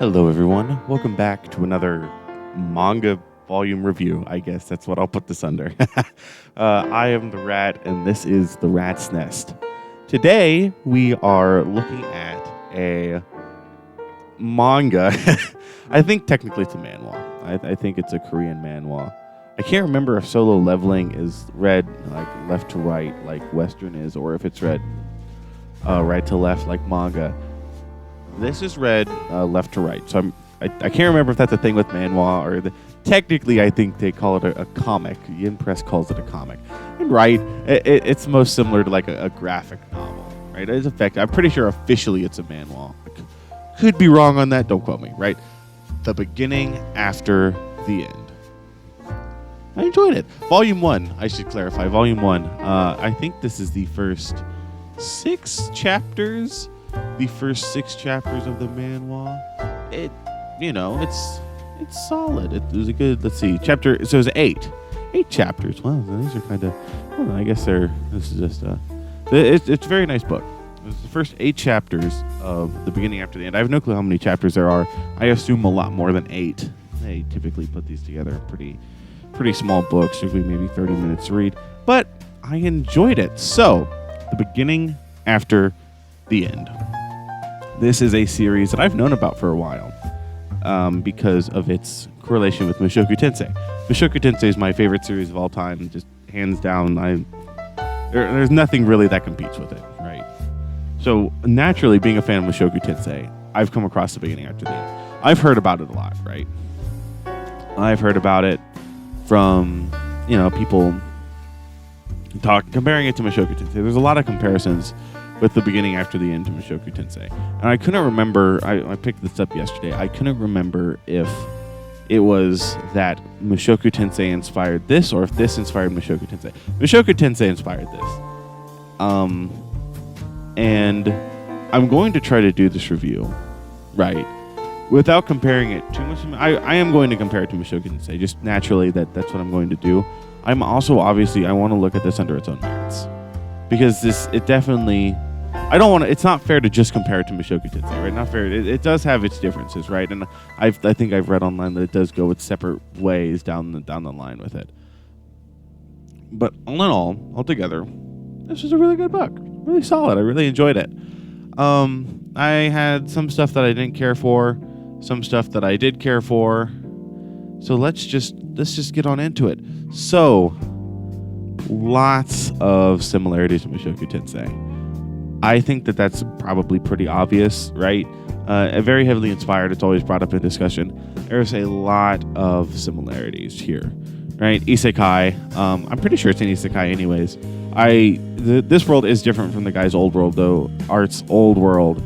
Hello, everyone. Welcome back to another manga volume review. I guess that's what I'll put this under. I am the Rat, and this is The Rat's Nest. Today, we are looking at a manga. I think technically it's a manhwa. I think it's a Korean manhwa. I can't remember if Solo Leveling is read like left to right, like Western is, or if it's read right to left, like manga. This is read left to right, so I can't remember if that's a thing with manhwa or technically I think they call it a comic. Yin Press calls it a comic, and right, it's most similar to like a graphic novel, right? It's effective. I'm pretty sure officially it's a manhwa. Could be wrong on that. Don't quote me. Right, the beginning after the end. I enjoyed it. Volume 1, I should clarify. Volume 1. I think this is the first 6 chapters. The first 6 chapters of the manhwa. It's solid. It was a good. Let's see, chapter. So it's 8 chapters. Wow, these are kind of. I guess they're. This is just it's a very nice book. It's the first 8 chapters of the beginning after the end. I have no clue how many chapters there are. I assume a lot more than 8. They typically put these together pretty small books, usually maybe 30 minutes to read. But I enjoyed it. So, the beginning after the end. This is a series that I've known about for a while because of its correlation with Mushoku Tensei. Mushoku Tensei is my favorite series of all time, just hands down. There's nothing really that competes with it, right? So naturally, being a fan of Mushoku Tensei, I've come across the beginning after the end. I've heard about it a lot, right? I've heard about it from people comparing it to Mushoku Tensei. There's a lot of comparisons with the beginning after the end to Mushoku Tensei. And I couldn't remember, I picked this up yesterday, I couldn't remember if it was that Mushoku Tensei inspired this or if this inspired Mushoku Tensei. Mushoku Tensei inspired this. And I'm going to try to do this review, right, without comparing it too much. I am going to compare it to Mushoku Tensei, just naturally that's what I'm going to do. I'm also, obviously, I want to look at this under its own merits. Because it's not fair to just compare it to Mushoku Tensei, right? Not fair. It does have its differences, right? And I think I've read online that it does go its separate ways down the line with it. But altogether, this was a really good book. Really solid. I really enjoyed it. I had some stuff that I didn't care for, some stuff that I did care for. So let's just get on into it. So, lots of similarities to Mushoku Tensei. I think that's probably pretty obvious, right? Very heavily inspired. It's always brought up in discussion. There's a lot of similarities here, right? Isekai. I'm pretty sure it's an isekai anyways. This world is different from the guy's old world, though. Art's old world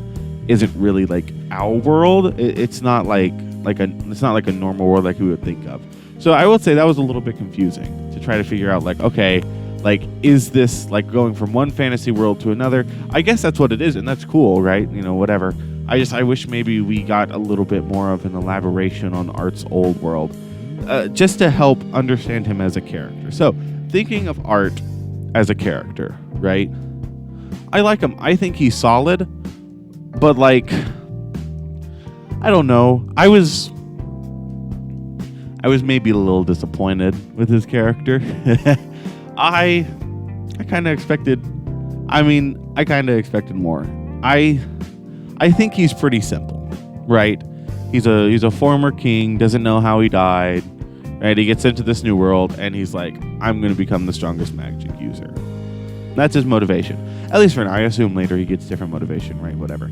isn't really like our world. It's not like a normal world like we would think of. So I would say that was a little bit confusing to try to figure out, like, okay, like, is this like going from one fantasy world to another? I guess that's what it is, and that's cool, right? Whatever. I wish maybe we got a little bit more of an elaboration on Art's old world, just to help understand him as a character. So, thinking of Art as a character, right? I like him. I think he's solid, but like, I don't know. I was maybe a little disappointed with his character. I kind of expected more. I think he's pretty simple, right? He's a former king, doesn't know how he died, right? He gets into this new world and he's like, I'm going to become the strongest magic user. That's his motivation. At least for now. I assume later he gets different motivation, right? Whatever.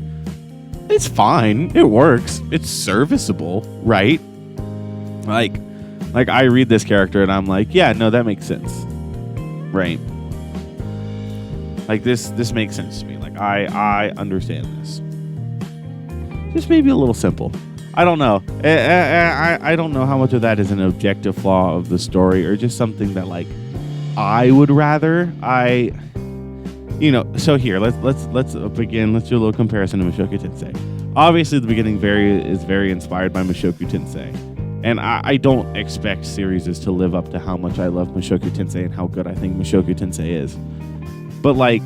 It's fine. It works. It's serviceable, right? Like I read this character and I'm like, yeah, no, that makes sense. Right. Like this makes sense to me. Like I understand this. Just maybe a little simple. I don't know. I don't know how much of that is an objective flaw of the story or just something that like I would rather. So here let's begin. Let's do a little comparison to Mushoku Tensei. Obviously, the beginning is very inspired by Mushoku Tensei. And I don't expect series to live up to how much I love Mushoku Tensei and how good I think Mushoku Tensei is. But like,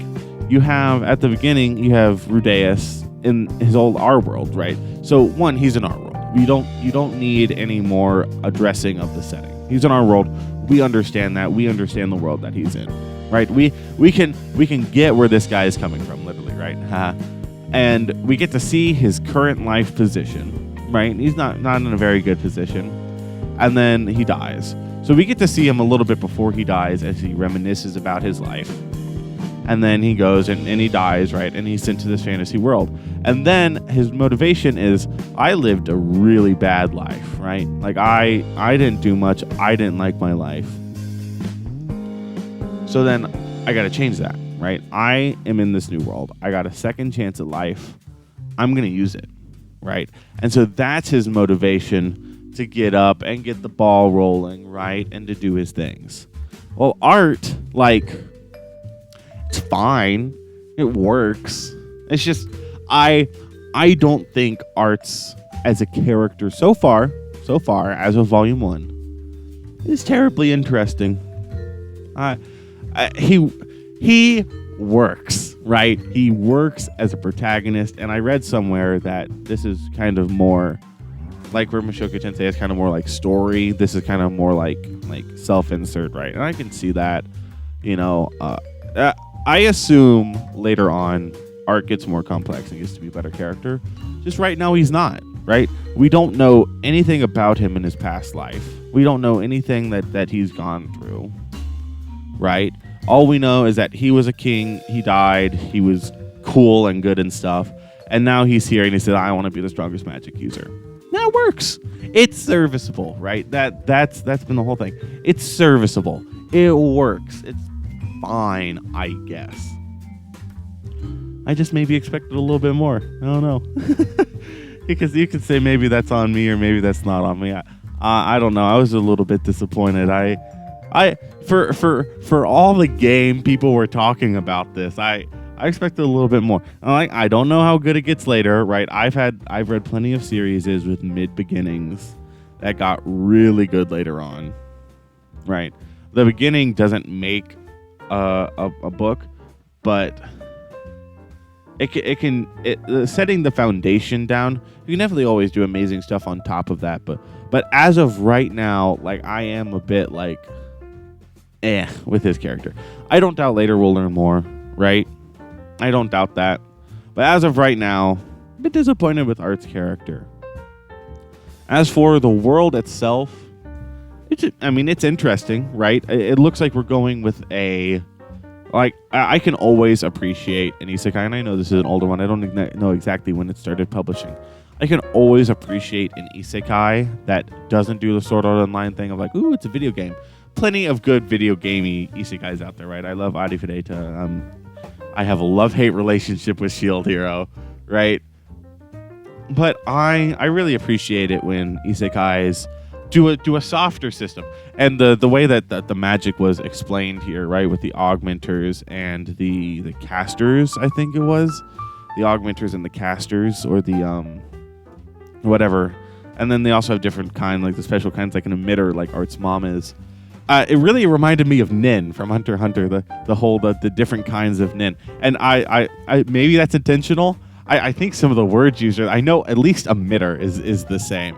you have, at the beginning, you have Rudeus in his old our world, right? So one, he's in our world. You don't need any more addressing of the setting. He's in our world. We understand that. We understand the world that he's in, right? We can get where this guy is coming from, literally, right? And we get to see his current life position, right? He's not in a very good position, and then he dies. So we get to see him a little bit before he dies as he reminisces about his life. And then he goes and he dies, right? And he's sent to this fantasy world. And then his motivation is, I lived a really bad life, right? Like, I didn't do much. I didn't like my life. So then I got to change that, right? I am in this new world. I got a second chance at life. I'm going to use it, right? And so that's his motivation to get up and get the ball rolling, right? And to do his things. Well, art, like, it's fine. It works. It's just, I don't think Art's as a character so far as of Volume 1 is terribly interesting. He works, right? He works as a protagonist, and I read somewhere that this is kind of more like where Mushoku Tensei is kind of more like story. This is kind of more like self-insert, right? And I can see that, I assume later on Art gets more complex and gets to be a better character. Just right now he's not, right? We don't know anything about him in his past life. We don't know anything that he's gone through, right? All we know is that he was a king, he died, he was cool and good and stuff, and now he's here and he said, I want to be the strongest magic user. That works. It's serviceable, right? That's been the whole thing. It's serviceable. It works. It's fine, I guess. I just maybe expected a little bit more. I don't know. Because you could say maybe that's on me or maybe that's not on me. I don't know. I was a little bit disappointed. For all the game people were talking about this, I expected a little bit more. I don't know how good it gets later, right? I've read plenty of series with mid beginnings that got really good later on, right? The beginning doesn't make a book, but it can setting the foundation down. You can definitely always do amazing stuff on top of that, but as of right now, like, I am a bit like with his character. I don't doubt later we'll learn more, right? I don't doubt that, but as of right now, a bit disappointed with Art's character. As for the world itself, it's interesting, right? It looks like we're going with I can always appreciate an isekai, and I know this is an older one. I don't know exactly when it started publishing. I can always appreciate an isekai that doesn't do the Sword Art Online thing of like, ooh, it's a video game. Plenty of good video gamey isekais out there, right? I love Arifureta. I have a love-hate relationship with Shield Hero, right? But I really appreciate it when isekais do a softer system. And the way that the magic was explained here, right, with the augmenters and the casters, I think it was. The augmenters and the casters, or the whatever. And then they also have different kind, like the special kinds, like an emitter, like Art's mom is. It really reminded me of Nin from Hunter x Hunter, the different kinds of Nin. And I maybe that's intentional. I think some of the words used I know at least emitter is the same.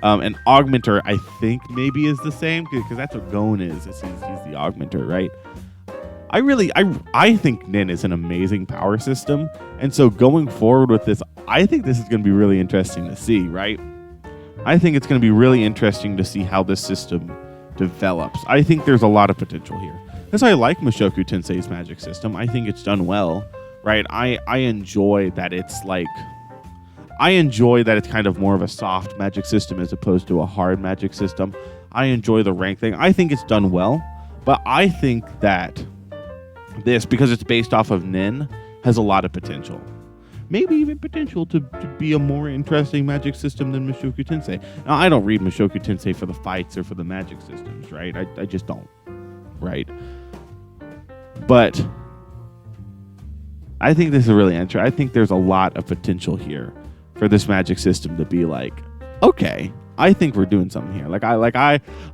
An augmenter, I think, maybe is the same, because that's what Gon is. He's the augmenter, right? I think Nin is an amazing power system, and so going forward with this, I think this is going to be really interesting to see, right? I think it's going to be really interesting to see how this system develops. I think there's a lot of potential here. That's why I like Mushoku Tensei's magic system. I think it's done well, right? I enjoy that it's kind of more of a soft magic system as opposed to a hard magic system. I enjoy the rank thing. I think it's done well, but I think that this, because it's based off of Nin, has a lot of potential. Maybe even potential to be a more interesting magic system than Mushoku Tensei. Now, I don't read Mushoku Tensei for the fights or for the magic systems, right? I just don't, right? But I think this is really interesting. I think there's a lot of potential here for this magic system to be like, okay, I think we're doing something here.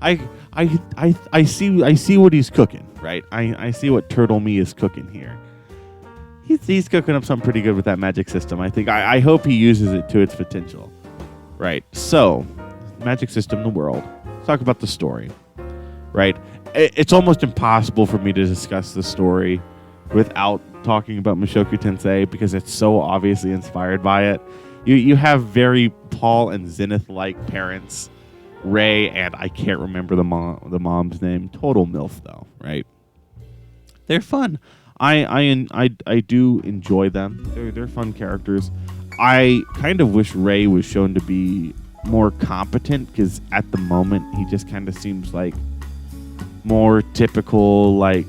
I see what he's cooking, right? I see what Turtle Me is cooking here. He's cooking up something pretty good with that magic system. I hope he uses it to its potential, right? So, magic system in the world. Let's talk about the story, right? It's almost impossible for me to discuss the story without talking about Mushoku Tensei because it's so obviously inspired by it. You have very Paul and Zenith-like parents, Ray, and I can't remember the mom's name. Total MILF though, right? They're fun. I do enjoy them. They're fun characters. I kind of wish Ray was shown to be more competent because at the moment he just kind of seems like more typical like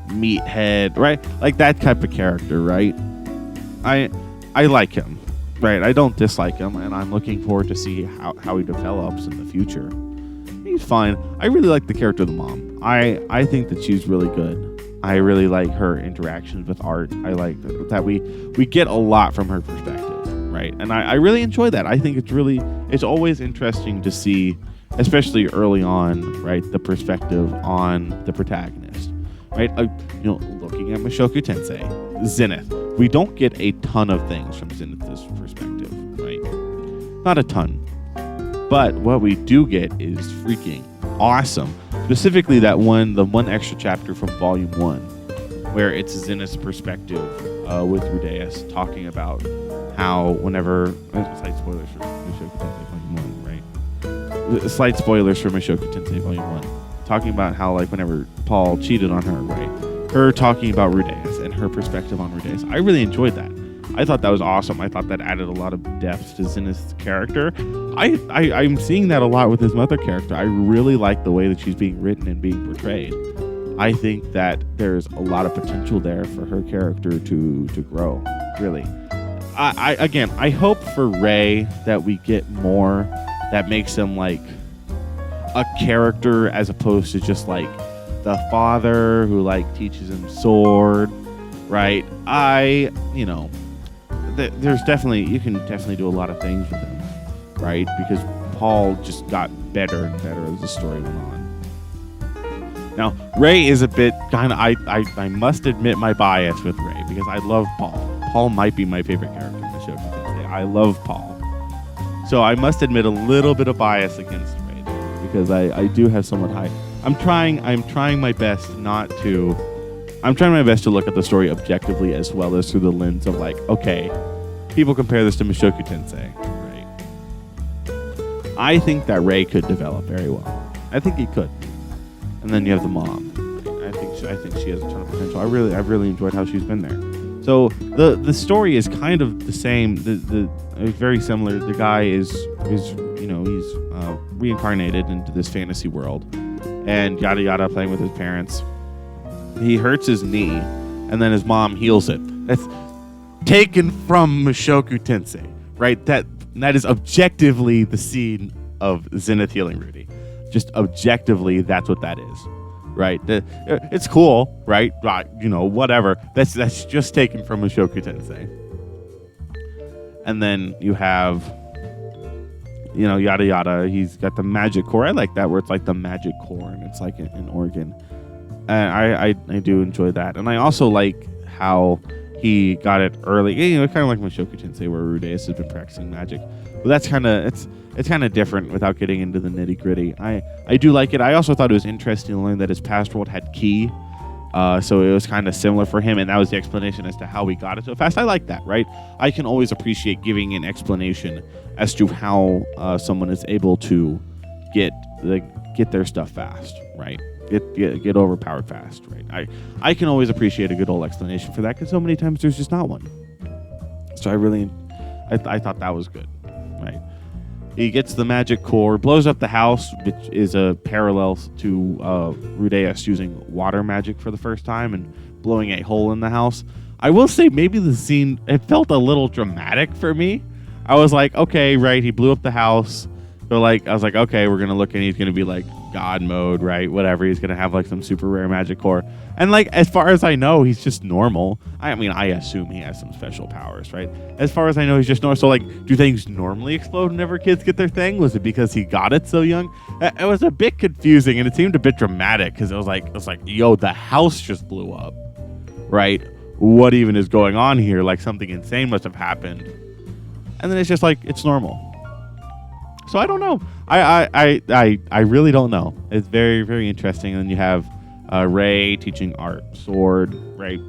meathead, right? Like that type of character, right? I like him, right? I don't dislike him, and I'm looking forward to see how he develops in the future. He's fine. I really like the character of the mom. I think that she's really good. I really like her interactions with Art. I like that we get a lot from her perspective, right? And I really enjoy that. I think it's always interesting to see, especially early on, right, the perspective on the protagonist, right? Looking at Mushoku Tensei, Zenith, we don't get a ton of things from Zenith's perspective, right? Not a ton. But what we do get is freaking awesome. Specifically the one extra chapter from Volume 1, where it's Zenith's perspective with Rudeus talking about how whenever... Slight spoilers for Mushoku Tensei Volume 1, right? Slight spoilers for Mushoku Tensei Volume 1. Talking about how, like, whenever Paul cheated on her, right? Her talking about Rudeus and her perspective on Rudeus. I really enjoyed that. I thought that was awesome. I thought that added a lot of depth to Zenith's character. I'm seeing that a lot with his mother character. I really like the way that she's being written and being portrayed. I think that there's a lot of potential there for her character to grow, really. I hope for Ray that we get more that makes him like a character as opposed to just like the father who like teaches him sword, right? There's definitely, you can definitely do a lot of things with him, right? Because Paul just got better and better as the story went on. Now, Ray is a bit kind of, I must admit my bias with Ray because I love Paul. Paul might be my favorite character in the show. I love Paul. So I must admit a little bit of bias against Ray there because I do have somewhat high. I'm trying my best to look at the story objectively as well as through the lens of like, okay, people compare this to Mushoku Tensei, right? I think that Ray could develop very well. I think he could. And then you have the mom. I think she has a ton of potential. I've really enjoyed how she's been there. So the story is kind of the same. It's very similar. The guy is he's reincarnated into this fantasy world, and yada yada, playing with his parents. He hurts his knee, and then his mom heals it. That's taken from Mushoku Tensei, right? That is objectively the scene of Zenith healing Rudy. Just objectively, that's what that is, right? It's cool, right? Whatever. That's just taken from Mushoku Tensei. And then you have, yada yada. He's got the magic core. I like that where it's like the magic core, and it's like an organ. And I do enjoy that. And I also like how he got it early. Kind of like Mushoku Tensei where Rudeus has been practicing magic. But that's kind of, it's kind of different without getting into the nitty gritty. I do like it. I also thought it was interesting to learn that his past world had ki. So it was kind of similar for him. And that was the explanation as to how he got it so fast. I like that, right? I can always appreciate giving an explanation as to how someone is able to get their stuff fast, right? Get overpowered fast, right? I can always appreciate a good old explanation for that because so many times there's just not one. So I thought that was good, right? He gets the magic core, blows up the house, which is a parallel to Rudeus using water magic for the first time and blowing a hole in the house. I will say maybe the scene, it felt a little dramatic for me. I was like, okay, right, he blew up the house. So I was like, okay, we're going to look and he's going to be like God mode, right? Whatever. He's going to have like some super rare magic core. And like, as far as I know, he's just normal. I mean, I assume he has some special powers, right? As far as I know, he's just normal. So like, do things normally explode whenever kids get their thing? Was it because he got it so young? It was a bit confusing and it seemed a bit dramatic because it was like, yo, the house just blew up, right? What even is going on here? Like something insane must have happened. And then it's just like, it's normal. So I don't know. I really don't know. It's very, very interesting. And then you have Ray teaching art, sword, right?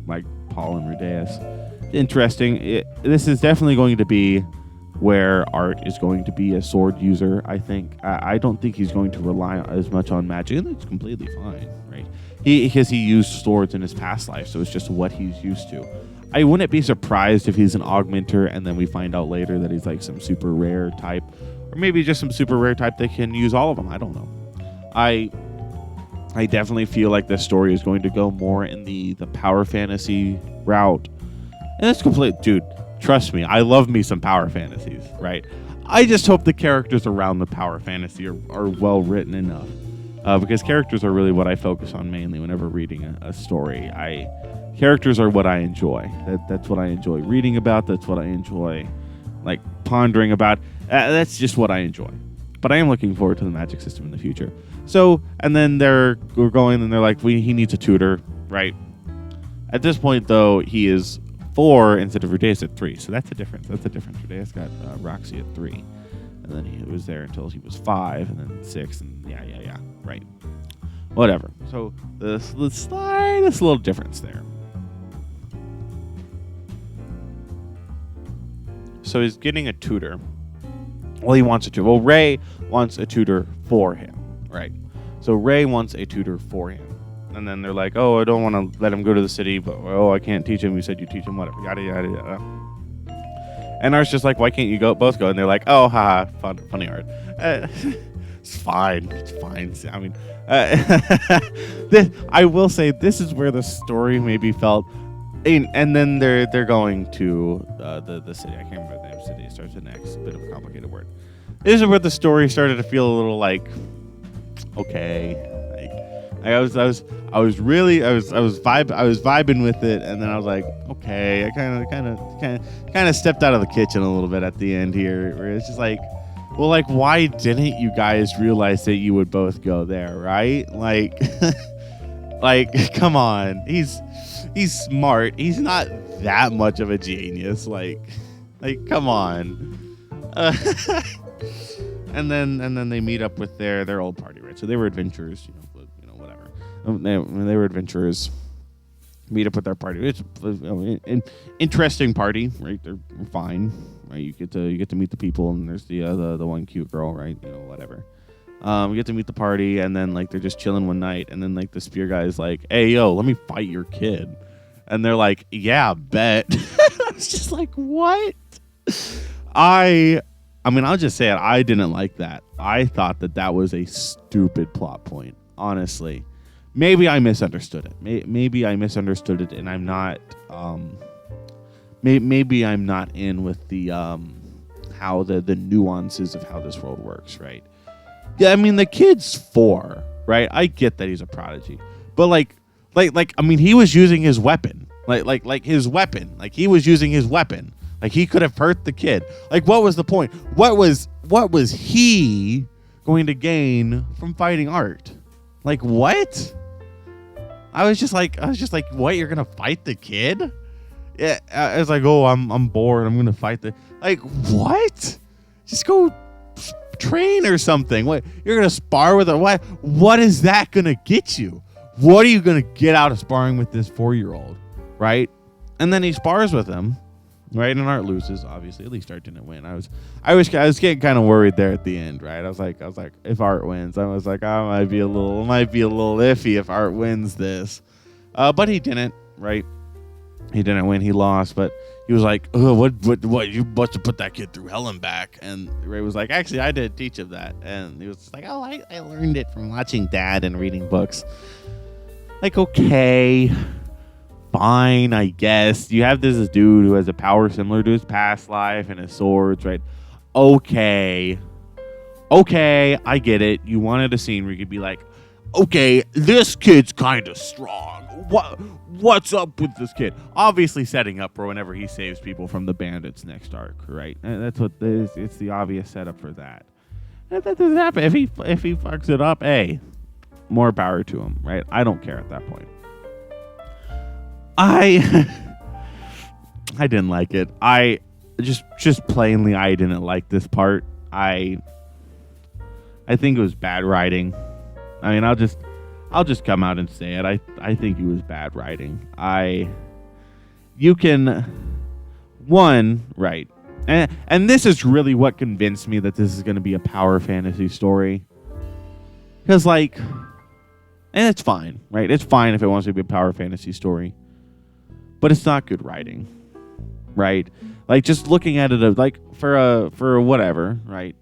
Like Paul and Rudeus. Interesting. This is definitely going to be where Art is going to be a sword user, I think. I don't think he's going to rely as much on magic, and it's completely fine, right? Because he used swords in his past life, so it's just what he's used to. I wouldn't be surprised if he's an augmenter, and then we find out later that he's like some super rare type, or maybe just some super rare type that can use all of them. I don't know. I definitely feel like this story is going to go more in the power fantasy route. And it's complete, dude, trust me, I love me some power fantasies, right? I just hope the characters around the power fantasy are well written enough. Because characters are really what I focus on mainly whenever reading a story. Characters are what I enjoy. That's what I enjoy reading about. That's what I enjoy, like, pondering about. That's just what I enjoy. But I am looking forward to the magic system in the future. So, and then we're going and they're like, he needs a tutor, right? At this point, though, he is 4 instead of Rudeus at 3. So that's a difference. Rudeus got Roxy at 3. And then he was there until he was 5, and then 6, and yeah. Right. Whatever. So the slightest little difference there. So he's getting a tutor. Well, he wants a tutor. Well, Ray wants a tutor for him, right? So Ray wants a tutor for him. And then they're like, oh, I don't want to let him go to the city, but, oh, I can't teach him. You said you teach him, whatever, yada, yada, yada. And Art's just like, why can't you both go? And they're like, oh, haha, funny Art. It's fine. I mean, I will say this is where the story maybe felt, and then they're going to the city. I can't remember the name of the city. It starts with an X. A bit of a complicated word. This is where the story started to feel a little like, okay. I was vibing with it, and then I was like, okay. I kind of stepped out of the kitchen a little bit at the end here, where it's just like, well, like, why didn't you guys realize that you would both go there, right? Like, like, come on. He's smart. He's not that much of a genius. Like, come on. And then they meet up with their old party, right? So they were adventurers, whatever. They were adventurers. Meet up with their party. It's an interesting party, right? They're fine, right? You get to meet the people, and there's the one cute girl, right? Whatever. We get to meet the party, and then like they're just chilling one night, and then like the spear guy's like, "Hey, yo, let me fight your kid," and they're like, "Yeah, bet." It's just like, what? I mean, I'll just say it. I didn't like that. I thought that was a stupid plot point, honestly. Maybe I misunderstood it. Maybe I misunderstood it, and I'm not. Maybe I'm not in with the how the nuances of how this world works, right? Yeah, I mean the kid's 4, right? I get that he's a prodigy, but like, I mean, he was using his weapon, like his weapon, like he was using his weapon, like he could have hurt the kid. Like, what was the point? What was he going to gain from fighting Art? Like, what? I was just like, what? You're gonna fight the kid? Yeah, I was like, oh, I'm bored. I'm gonna fight the. Like, what? Just go train or something. What? You're gonna spar with a what? What is that gonna get you? What are you gonna get out of sparring with this 4-year-old, right? And then he spars with him, right? And Art loses. Obviously, at least Art didn't win. I was getting kind of worried there at the end, right? I was like, if Art wins, I was like, I might be a little iffy if Art wins this, but he didn't, right? He didn't win. He lost, but he was like, oh, what? You must have put that kid through hell and back. And Ray was like, actually, I did teach him that. And he was like, oh, I learned it from watching Dad and reading books. Like, okay, fine, I guess. You have this dude who has a power similar to his past life and his swords, right? Okay, I get it. You wanted a scene where you could be like, okay, this kid's kind of strong. What's up with this kid? Obviously setting up for whenever he saves people from the bandits next arc, right? And that's what it's the obvious setup for that. And if that doesn't happen, if he fucks it up, hey, more power to him, right? I don't care at that point. I didn't like it. I just plainly I didn't like this part. I I think it was bad writing. I mean, I'll just come out and say it. I think it was bad writing. You can, right. And this is really what convinced me that this is going to be a power fantasy story. Because, like, and it's fine, right? It's fine if it wants to be a power fantasy story. But it's not good writing, right? Like, just looking at it, like, for whatever, right?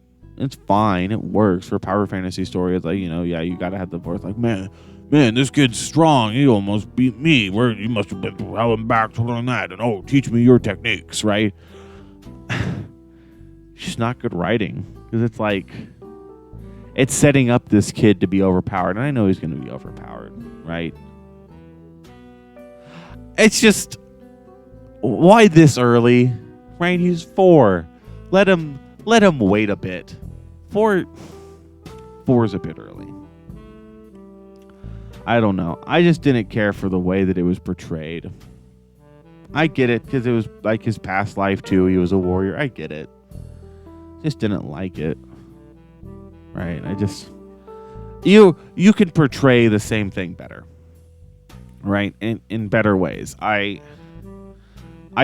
It's fine. It works for a power fantasy story. It's like, you got to have the voice like, man, this kid's strong. He almost beat me. You must have been held back to learn that. And, teach me your techniques, right? It's just not good writing. Because it's like, it's setting up this kid to be overpowered. And I know he's going to be overpowered, right? It's just, why this early? Right? He's 4. Let him wait a bit. 4 is a bit early. I don't know. I just didn't care for the way that it was portrayed. I get it, because it was like his past life too. He was a warrior. I get it. Just didn't like it. Right? You can portray the same thing better. Right? In better ways. I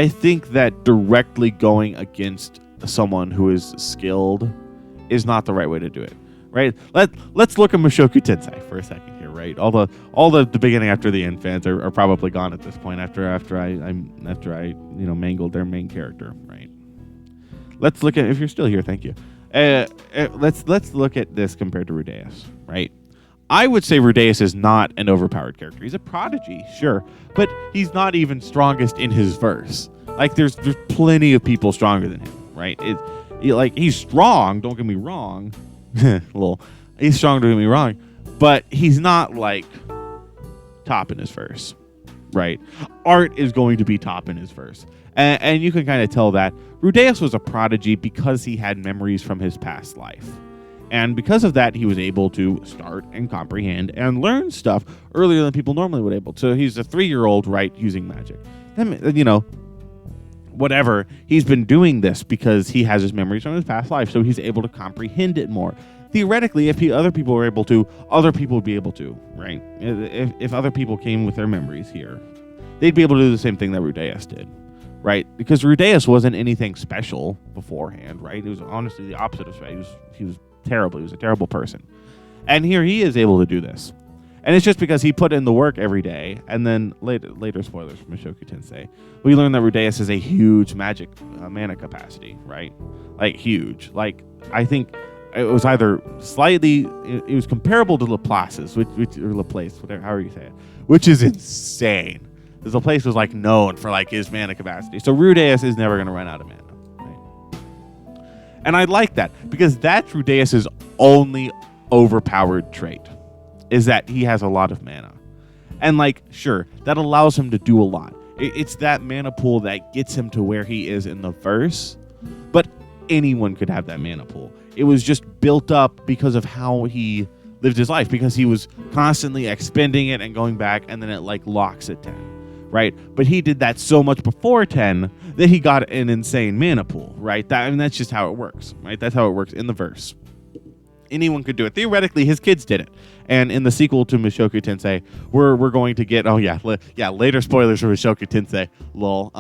think that directly going against someone who is skilled is not the right way to do it. Right? Let's look at Mushoku Tensei for a second here, right? All the beginning after the end fans are probably gone at this point after I mangled their main character, right? Let's look at, if you're still here, thank you. Let's look at this compared to Rudeus, right? I would say Rudeus is not an overpowered character. He's a prodigy, sure, but he's not even strongest in his verse. Like there's plenty of people stronger than him, right? He's strong, don't get me wrong. He's strong, don't get me wrong, but he's not like top in his verse, right? Art is going to be top in his verse, and you can kind of tell that Rudeus was a prodigy because he had memories from his past life, and because of that, he was able to start and comprehend and learn stuff earlier than people normally would able. So he's a 3-year-old, right, using magic. Whatever, he's been doing this because he has his memories from his past life, so he's able to comprehend it more. Theoretically, if other people were able to, other people would be able to, right? If other people came with their memories here, they'd be able to do the same thing that Rudeus did, right? Because Rudeus wasn't anything special beforehand, right? It was honestly the opposite of special. He was terrible. He was a terrible person. And here he is able to do this. And it's just because he put in the work every day. And then later spoilers from Mushoku Tensei, we learned that Rudeus has a huge magic mana capacity, right? Like huge. Like I think it was either slightly, it was comparable to Laplace's, or Laplace, whatever, however you say it, which is insane. Because Laplace was like known for like his mana capacity. So Rudeus is never going to run out of mana, right? And I like that because that's Rudeus's only overpowered trait. Is that he has a lot of mana. And like, sure, that allows him to do a lot. It's that mana pool that gets him to where he is in the verse, but anyone could have that mana pool. It was just built up because of how he lived his life, because he was constantly expending it and going back, and then it like locks at 10, right? But he did that so much before 10 that he got an insane mana pool, right? That's just how it works, right? That's how it works in the verse. Anyone could do it. Theoretically, his kids did it. And in the sequel to Mushoku Tensei, we're going to get later spoilers for Mushoku Tensei. Lol.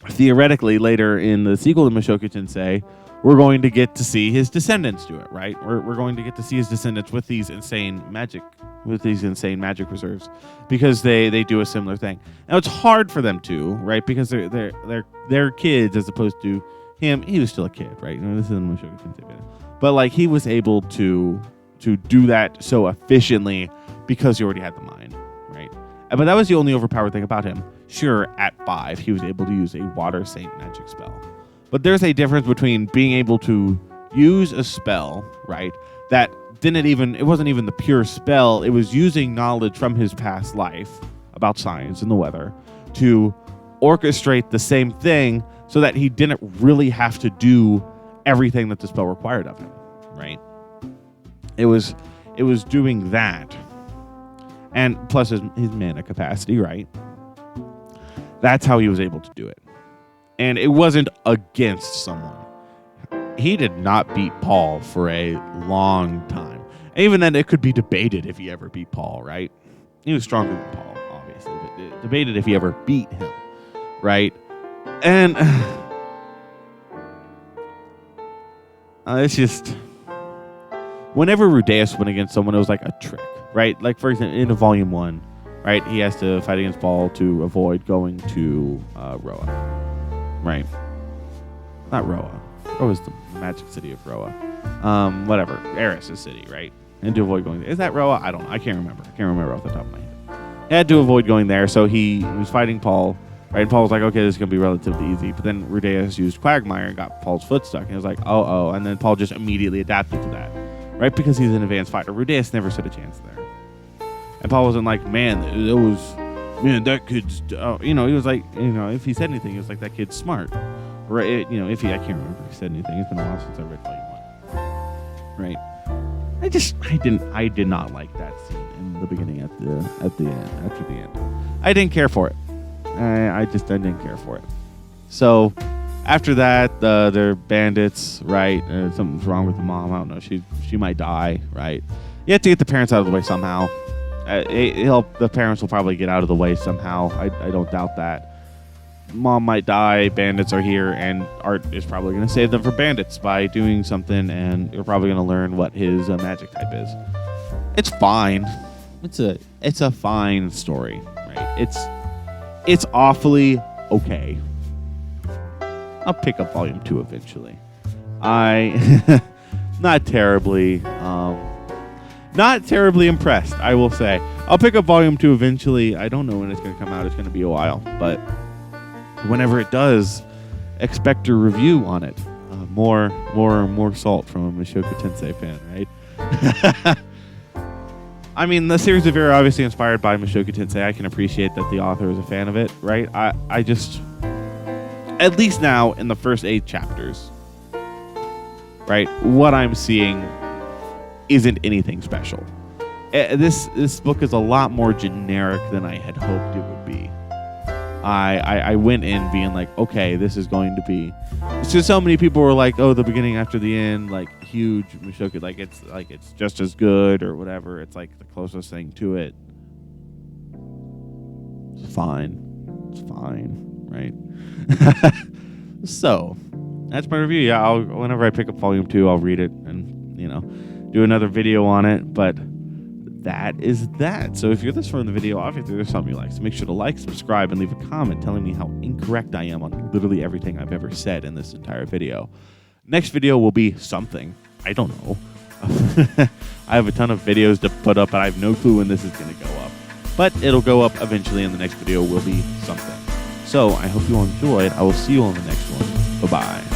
Theoretically, later in the sequel to Mushoku Tensei, we're going to get to see his descendants do it, right? We're going to get to see his descendants with these insane magic reserves, because they do a similar thing. Now it's hard for them to, right? Because they're kids as opposed to him. He was still a kid, right? This isn't Mushoku Tensei, but like he was able to do that so efficiently because he already had the mind, right? But that was the only overpowered thing about him. Sure, at 5, he was able to use a water saint magic spell. But there's a difference between being able to use a spell, right, that it wasn't even the pure spell. It was using knowledge from his past life about science and the weather to orchestrate the same thing so that he didn't really have to do everything that the spell required of him, right? It was doing that. And plus his mana capacity, right? That's how he was able to do it. And it wasn't against someone. he did not beat Paul for a long time. And even then, it could be debated if he ever beat Paul, right? He was stronger than Paul, obviously, but debated if he ever beat him, right? And it's just, whenever Rudeus went against someone, it was like a trick, right? Like, for example, in Volume 1, right, he has to fight against Paul to avoid going to Roa, right? Not Roa. Roa is the magic city of Roa. Whatever. Eris' city, right? And to avoid going there. Is that Roa? I don't know. I can't remember. I can't remember off the top of my head. He had to avoid going there, so he was fighting Paul, right? And Paul was like, okay, this is going to be relatively easy. But then Rudeus used Quagmire and got Paul's foot stuck. And he was like, oh. And then Paul just immediately adapted to that, right? Because he's an advanced fighter. Rudeus never stood a chance there. And Paul wasn't like, man, that kid's, he was like, if he said anything, he was like, that kid's smart. Right? I can't remember if he said anything. It's been a while since I read Volume 1. Right? I did not like that scene in the beginning at the end, after the end. I didn't care for it. I didn't care for it. So after that, they're bandits, right? Something's wrong with the mom. I don't know. She might die, right? You have to get the parents out of the way somehow. The parents will probably get out of the way somehow. I don't doubt that. Mom might die, bandits are here, and Art is probably going to save them from bandits by doing something, and you're probably going to learn what his magic type is. It's fine. It's a fine story, right? It's awfully okay. I'll pick up Volume 2 eventually. Not terribly impressed, I will say. I'll pick up Volume 2 eventually. I don't know when it's going to come out. It's going to be a while, but whenever it does, expect a review on it. More salt from a Mushoku Tensei fan, right? I mean, the series is very obviously inspired by Mushoku Tensei. I can appreciate that the author is a fan of it, right? I just, at least now in the first 8 chapters, right, what I'm seeing isn't anything special. This book is a lot more generic than I had hoped it would be. I went in being like, okay, this is going to be. It's just so many people were like, oh, the beginning after the end, like huge Mushoku, it's just as good or whatever. It's like the closest thing to it. It's fine, right? So that's my review. Yeah, whenever I pick up Volume 2, I'll read it and do another video on it. But that is that. So if you're this far in the video, obviously there's something you like. So make sure to like, subscribe, and leave a comment telling me how incorrect I am on literally everything I've ever said in this entire video. Next video will be something. I don't know. I have a ton of videos to put up, and I have no clue when this is going to go up. But it'll go up eventually, and the next video will be something. So I hope you all enjoyed. I will see you on the next one. Bye-bye.